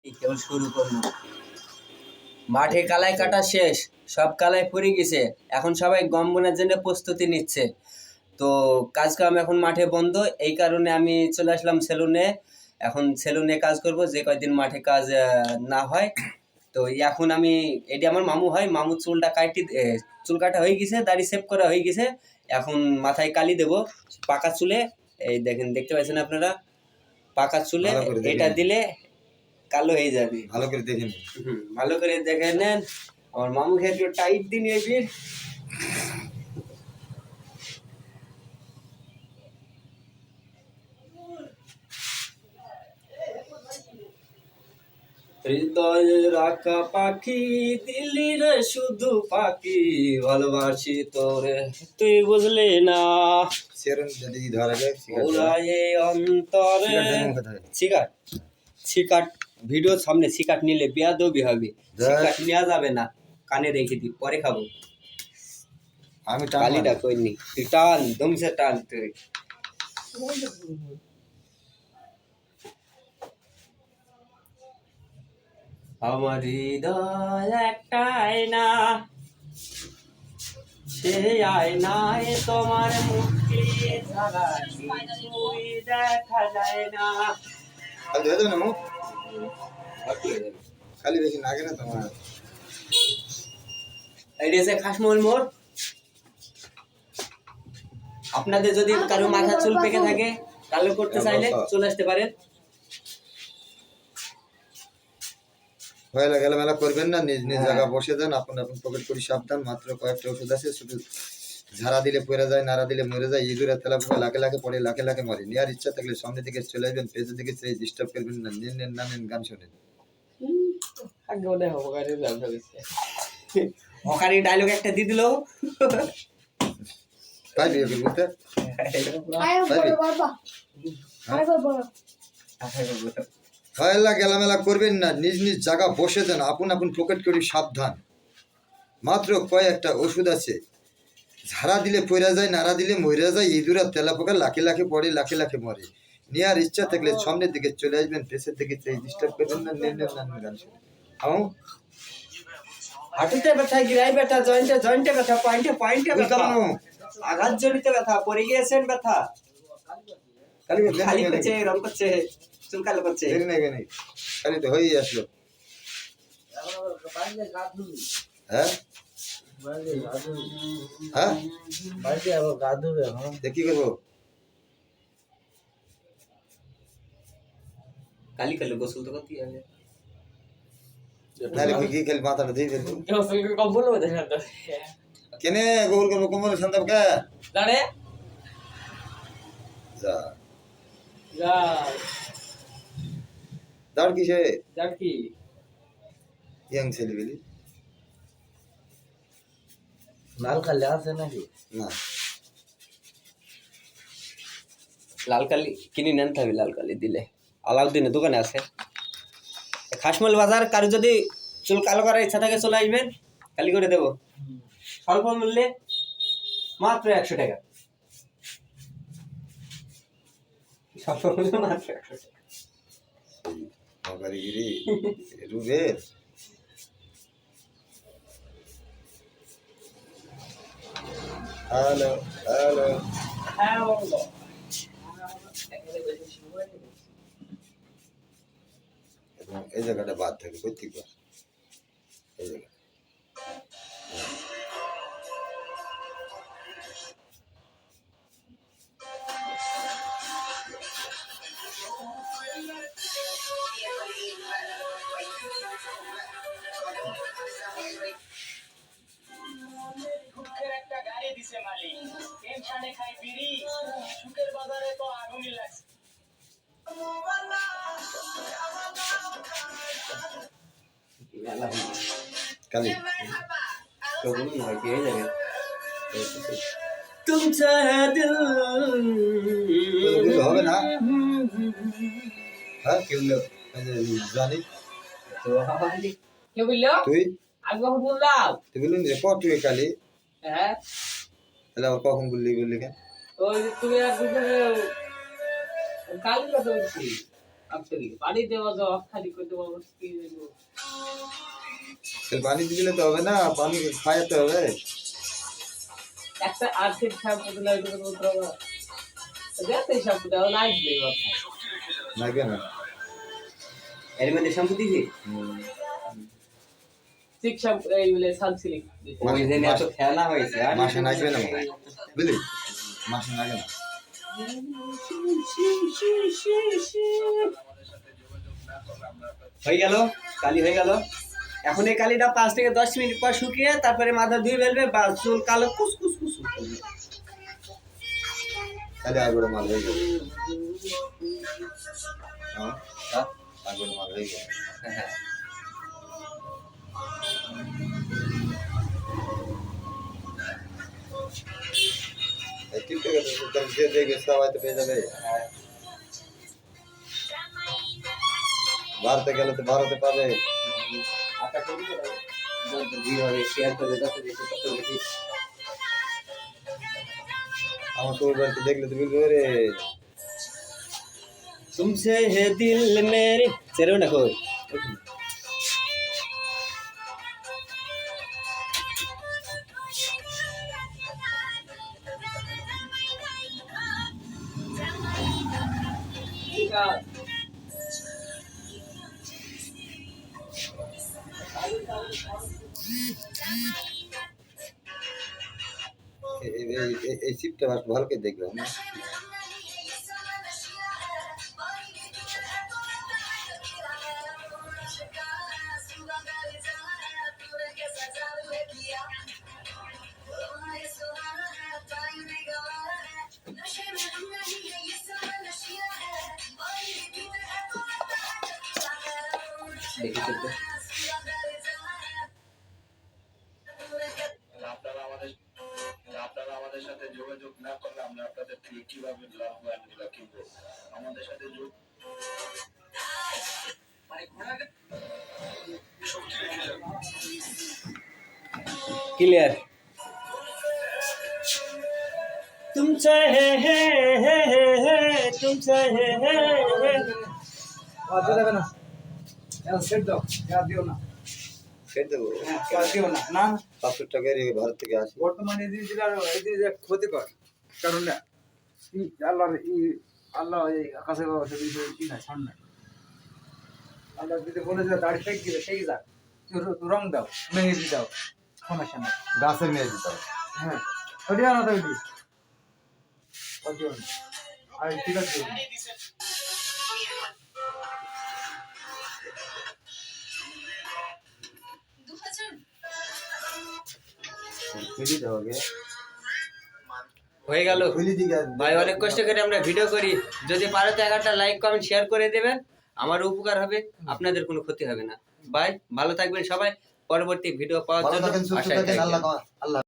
কেবল শুরু করবো। মাঠে কালাই কাটা শেষ, সব কালাই পড়ে গেছে। এখন সবাই গম বোনার জন্য প্রস্তুতি নিচ্ছে। তো কাজ কাম এখন মাঠে বন্ধ, এই কারণে আমি চলে আসলাম সেলুনে। এখন সেলুনে কাজ করব, যে কয়দিন মাঠে কাজ না হয়। তো এখন আমি, এটি আমার মামু হয়, মামু চুলটা চুল কাটা হয়ে গেছে, দাড়ি সেভ করা হয়ে গেছে। এখন মাথায় কালি দেব পাকা চুলে। এই দেখেন, দেখতে পাচ্ছেন আপনারা, পাকা চুলে এটা দিলে কালো হয়ে যাবে। ভালো করে দেখে নিন। ভালো করে দেখে নেন। আমার মামুকে একটু টাইট দিন এবির। হৃদয়ে রাখা পাখি, দিলি রে শুধু পাখি, ভালোবাসি তোরে তুই বুঝলি না। সেরন যদি ধরাবে ওরায়ে অন্তরে। সিগাট সিগাট ভিডিওর সামনে সিগাট নিলে বেয়াদবি হবে। সিগাট নেওয়া যাবে না, কানে রেখে দি, পরে খাবো। আমি কালিটা কইনি, তুই টান, দমসে টান তুই। আমার হৃদয় একটা আয়না, সে আয়নায় তোমার মুখে ছাড়া কিছুই দেখা যায় না। খালি ধরে দেবে না মুখ, খালি বেশি লাগে না তোমার। এই যে খাসমল মোড়। আপনাদের যদি কারো মাথা চুল পেকে থাকে, কালো করতে চাইলে চলে আসতে পারেন। হয়ে গেলে মেলা করবেন না, নিজ নিজ জায়গা বসে যান। আপন আপন পকেট করি সাবধান। মাত্র কয়েকটা ওষুধ আছে, শুধু ঝাড়া দিলে পড়ে যায়, নাড়া দিলে মরে যায়। ইঁদুরের তেলা পোকা লাখে লাখে পড়ে, লাখে লাখে মরে। নেওয়ার ইচ্ছা থাকলে সামনের দিকে চলে আসবেন, পেছনের দিকে সেই ডিস্টার্ব করবেন না। নেন নেন না নেন, গান শোনেন। হকারি ডায়লগ একটা দিয়ে দিল। পাইবি বুঝতে হয়লা গেলামেলা করবেন না, নিজ নিজ জায়গা বসে যান। আপন আপন পকেট করি সাবধান। মাত্র কয়েকটা ওষুধ আছে, ঝাড়া দিলে পড়ে যায়, নাড়া দিলে মরে যায়। ইঁদুরের তেলা পোকা লাখে লাখে পড়ে, লাখে লাখে মরে। নেওয়ার ইচ্ছা থাকলে সামনের দিকে চলে আসবেন, পেছনের দিকে ডিস্টার্ব করবেন না। নেন নেন না গান শুনে। হাঁটুতে ব্যথা, গিরাই ব্যথা, জয়েন্টে ব্যথা, পয়েন্টে ব্যথা, আঘাত জনিত ব্যথা, পড়ে গিয়েছেন ব্যথা, খালি করছে, রং করছে, চুল কালো করছে। খালি তো হয়েই আসলো। হ্যাঁ হ্যাঁ, কি করবো? কালি কালো গোসল তো করতেই হবে। নাহলে কি খালি মাথাটা দিয়ে ফেলবো। কেনে গোল করবো কোমরে সন্তাপ কে দাঁড়ে যা যা দাঁড় কিসে? দাঁড় কি ইয়াং ছেলে বলি লাল কালি আছে নাকি? না, লাল কালি কিনে নেন থাকবে। লাল কালি দিলে আলাউদ্দিনের দোকানে আছে। খাসমল বাজার। কারো যদি চুল কালো করার ইচ্ছা থাকে চলে আসবেন, কালি করে দেবো স্বল্প মূল্যে, মাত্র 100 টাকা। স্বল্প মূল্যে মাত্র 100 টাকা। বাবারিগিরি রুবের হ্যালো হ্যালো। হ্যাঁ বলো। এই জায়গাটা বাদ থাকে প্রত্যেকবার। এই জায়গা কালি তো বলুন হয় কি হয়ে যাবে। तुम चाहे दिल হবে না। হ্যাঁ কি বললো জানি তো হাওয়ালি কে বললো? তুই আমি কখন বললাম? তুই বললি রেকর্ড তুই কালি। হ্যাঁ তাহলে আবার কখন বললি কেন? ওই তুমি আর দুজনে কালি কথা বলছি। পানি দেওয়া যাওয়া খালি করে দেওয়া কি পানি দিলে তো হবে না, পানি খাওয়াতে হবে। একটা আর্থিক শ্যাম্পু দিলে এটা তো বলতে যাতে শ্যাম্পু দেওয়া লাগবে না কেন? এর মধ্যে শ্যাম্পু দিছি সিক শ্যাম্পু এই বলে সানসিল্ক ওই দিন এত খেলা হয়েছে আর মাসে নাচবে না মনে হয়। বুঝলি, মাসে নাচবে না। হয়ে গেল, কালি হয়ে গেল। এখন এই কালিটা 5 থেকে 10 মিনিট পর শুকিয়ে তারপরে মাথা ধুয়ে ফেলবে, বা চুল কালো কুসকুস কুসকুস করবে। তাহলে আগড় মাল হয়ে যাবে। হ্যাঁ, আগড় মাল হয়ে যাবে। হ্যাঁ এই টিকটকে তো যে দেখে সবাই তো পেয়ে যাবে। ভারতে গেলে তো ভারতে পাবে। আশা করি যত যেভাবে শেয়ার করবে তত বেশি তত বেশি। আমার সবাই বাড়িতে দেখলে তো বলবে রে तुमसे है दिल मेरे चलो ना कोई এই চিপটা ভালো করে দেখবে। देखिए चलते আপনারা আমাদের সাথে যোগাযোগ না করলে আমরা আপনাদের থেকে কিভাবে লাভবান গুলো কিনবো? আমাদের সাথে क्लियर तुमसे है तुमसे है আচ্ছা দেবে না সেট দাও দিও না সেট দেবো। দিও না না 500 টাকার ভারত থেকে আসে। বর্তমানে এই যে ক্ষতিকর কারণ আল্লাহর আল্লাহ এই আকাশে কি না ছাড় না আল্লাহ যদি বলে যে দাড়ি ফেক দিবে সেই যাক রং দাও মেহেদি দাও সমস্যা নেই গাছের মেয়ে দিতে হবে। হ্যাঁ দিও না তো দিও না আর ঠিক আছে খুলি দাও আগে। হয়ে গেল খুলি দিকে ভাই, অনেক কষ্ট করে আমরা ভিডিও করি, যদি পারো তো একটা লাইক কমেন্ট শেয়ার করে দেবেন, আমার উপকার হবে, আপনাদের কোনো ক্ষতি হবে না। ভাই ভালো থাকবেন সবাই, পরবর্তী ভিডিও পাওয়ার ভালো জন্য থাকেন, সুস্থ আশায় থাকেন। থাকবেন। আল্লাহ আল্লাহ